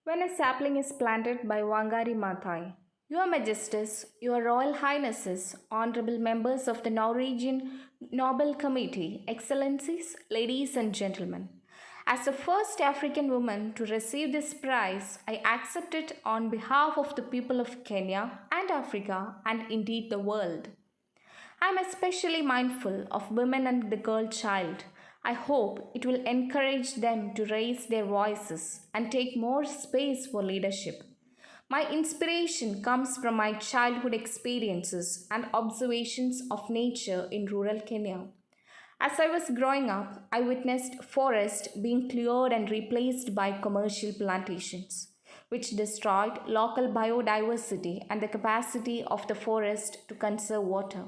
When a sapling is planted by Wangari Maathai, Your Majesties, Your Royal Highnesses, Honorable Members of the Norwegian Nobel Committee, Excellencies, Ladies and Gentlemen, as the first African woman to receive this prize, I accept it on behalf of the people of Kenya and Africa and indeed the world. I am especially mindful of women and the girl child. I hope it will encourage them to raise their voices and take more space for leadership. My inspiration comes from my childhood experiences and observations of nature in rural Kenya. As I was growing up, I witnessed forests being cleared and replaced by commercial plantations, which destroyed local biodiversity and the capacity of the forest to conserve water.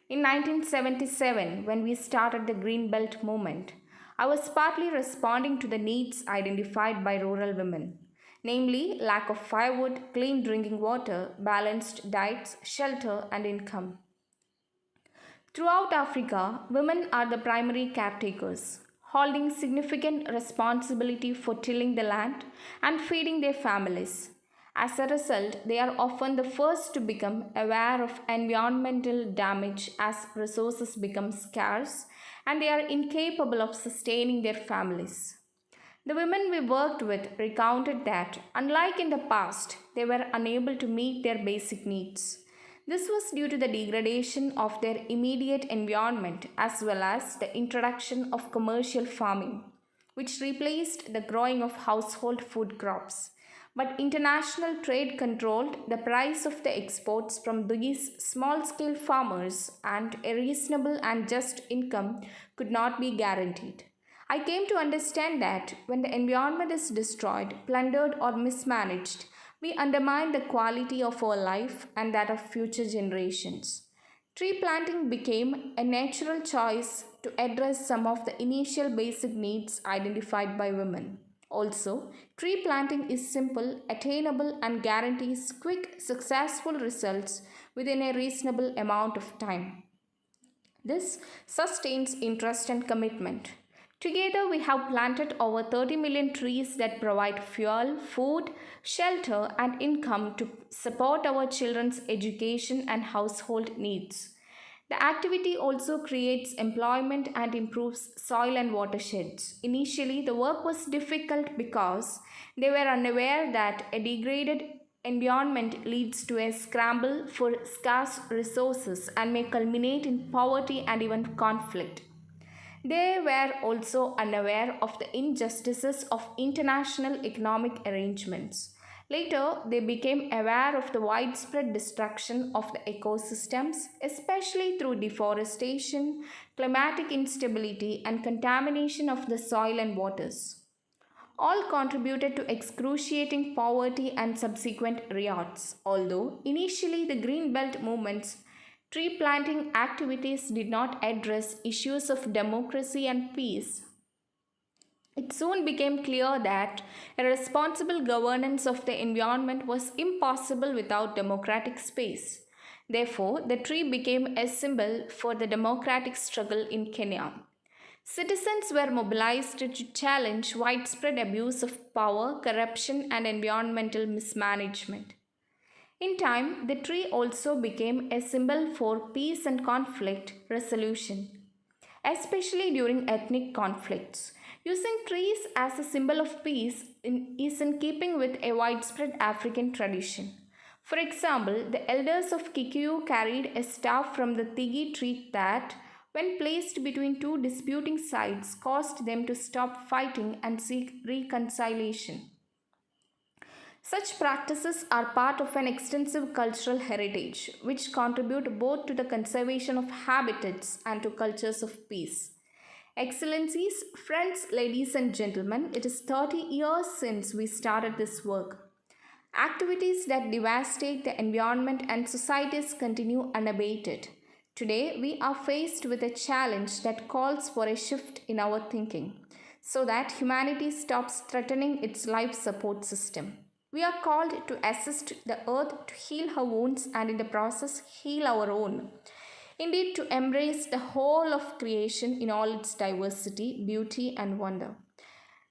In 1977, when we started the Green Belt movement, I was partly responding to the needs identified by rural women, namely lack of firewood, clean drinking water, balanced diets, shelter, and income. Throughout Africa, women are the primary caretakers, holding significant responsibility for tilling the land and feeding their families. As a result, they are often the first to become aware of environmental damage as resources become scarce and they are incapable of sustaining their families. The women we worked with recounted that, unlike in the past, they were unable to meet their basic needs. This was due to the degradation of their immediate environment as well as the introduction of commercial farming, which replaced the growing of household food crops. But international trade controlled the price of the exports from these small scale farmers, and a reasonable and just income could not be guaranteed. I came to understand that when the environment is destroyed, plundered, or mismanaged, we undermine the quality of our life and that of future generations. Tree planting became a natural choice to address some of the initial basic needs identified by women. Also, tree planting is simple, attainable, and guarantees quick, successful results within a reasonable amount of time. This sustains interest and commitment. Together, we have planted over 30 million trees that provide fuel, food, shelter, and income to support our children's education and household needs. The activity also creates employment and improves soil and watersheds. Initially, the work was difficult because they were unaware that a degraded environment leads to a scramble for scarce resources and may culminate in poverty and even conflict. They were also unaware of the injustices of international economic arrangements. Later, they became aware of the widespread destruction of the ecosystems, especially through deforestation, climatic instability, and contamination of the soil and waters. All contributed to excruciating poverty and subsequent riots. Although initially the Green Belt movement's tree planting activities did not address issues of democracy and peace, it soon became clear that a responsible governance of the environment was impossible without democratic space. Therefore, the tree became a symbol for the democratic struggle in Kenya. Citizens were mobilized to challenge widespread abuse of power, corruption, and environmental mismanagement. In time, the tree also became a symbol for peace and conflict resolution, especially during ethnic conflicts. Using trees as a symbol of peace is in keeping with a widespread African tradition. For example, the elders of Kikuyu carried a staff from the Tigi tree that, when placed between two disputing sides, caused them to stop fighting and seek reconciliation. Such practices are part of an extensive cultural heritage which contribute both to the conservation of habitats and to cultures of peace. Excellencies, friends, ladies, and gentlemen, it is 30 years since we started this work. Activities that devastate the environment and societies continue unabated. Today, we are faced with a challenge that calls for a shift in our thinking so that humanity stops threatening its life support system. We are called to assist the earth to heal her wounds and in the process heal our own. Indeed, to embrace the whole of creation in all its diversity, beauty, and wonder.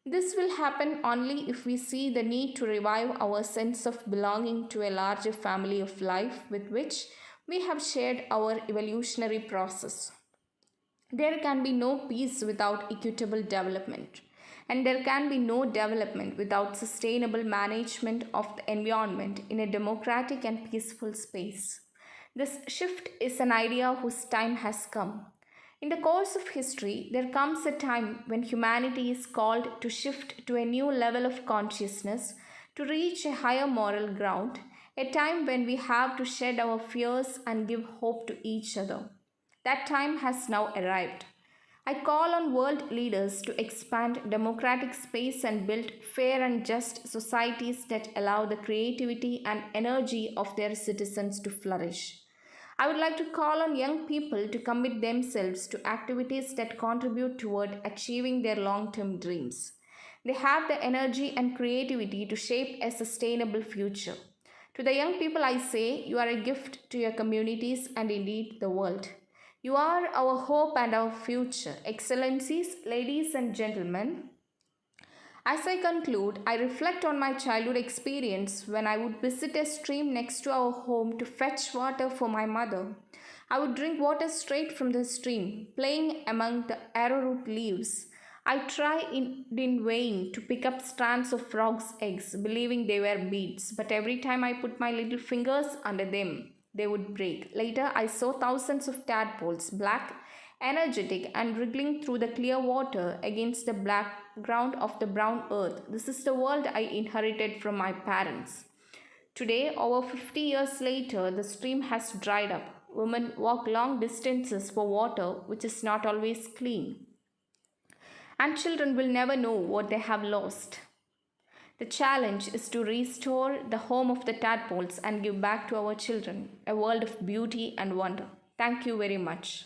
This will happen only if we see the need to revive our sense of belonging to a larger family of life with which we have shared our evolutionary process. There can be no peace without equitable development, and there can be no development without sustainable management of the environment in a democratic and peaceful space. This shift is an idea whose time has come. In the course of history, there comes a time when humanity is called to shift to a new level of consciousness, to reach a higher moral ground, a time when we have to shed our fears and give hope to each other. That time has now arrived. I call on world leaders to expand democratic space and build fair and just societies that allow the creativity and energy of their citizens to flourish. I would like to call on young people to commit themselves to activities that contribute toward achieving their long term dreams. They have the energy and creativity to shape a sustainable future. To the young people, I say, you are a gift to your communities and indeed the world. You are our hope and our future. Excellencies, ladies and gentlemen, as I conclude, I reflect on my childhood experience when I would visit a stream next to our home to fetch water for my mother. I would drink water straight from the stream, playing among the arrowroot leaves. I tried in vain to pick up strands of frogs' eggs, believing they were beads, but every time I put my little fingers under them, they would break. Later, I saw thousands of tadpoles, black, energetic, and wriggling through the clear water against the background of the brown earth. This is the world I inherited from my parents. Today, over 50 years later, the stream has dried up. Women walk long distances for water, which is not always clean. And children will never know what they have lost. The challenge is to restore the home of the tadpoles and give back to our children a world of beauty and wonder. Thank you very much.